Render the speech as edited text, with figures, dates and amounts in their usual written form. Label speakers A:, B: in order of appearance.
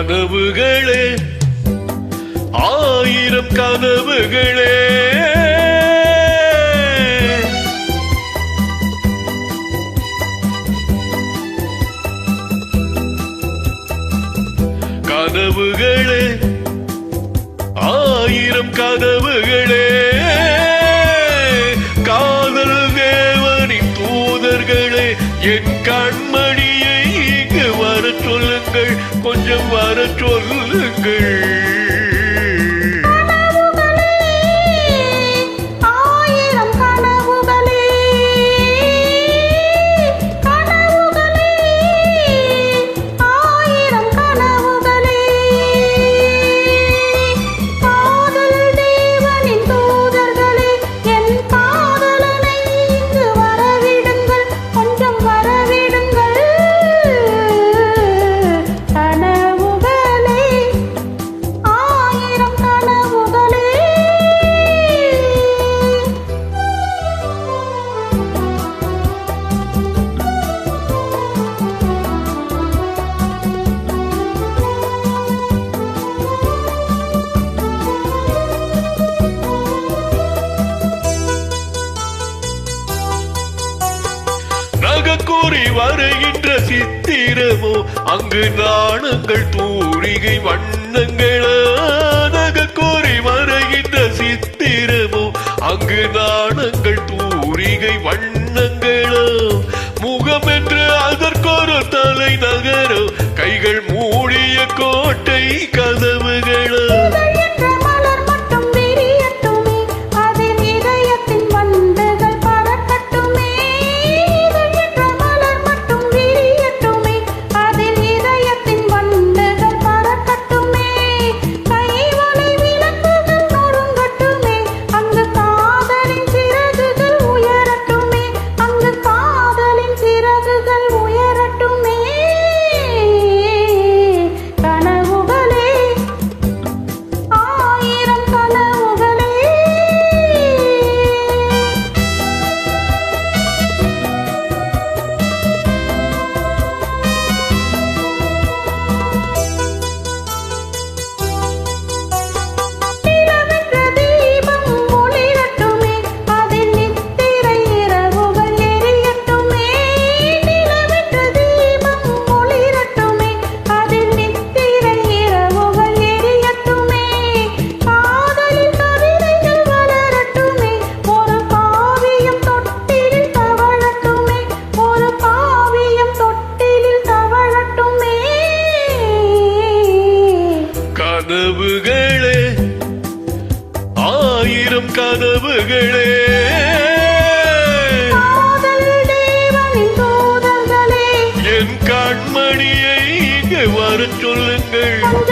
A: கனவுகளே ஆயிரம் கனவுகளே கனவுகளே ஆயிரம் கனவுகளே காதல் தேவனின் தூதர்களே என் கண்மணியை இங்கு வர சொல்லுங்கள் கொஞ்சம் வர சொல்லுங்கள் கூறி வருகின்ற சித்திரமோ அங்கு நாணங்கள் தூரிகை வண்ணங்களாக கூறி வருகின்ற சித்திரமோ அங்கு நாணங்கள் தூரிகை வண்ணங்களோ முகம் என்று அதற்கொரு தலை நகரோ கைகள் மூடிய கோட்டை கதவுகளோ கனவுகளே ஆயிரம் கனவுகளே என் கண்மணியை இங்கு வர சொல்லுங்கள்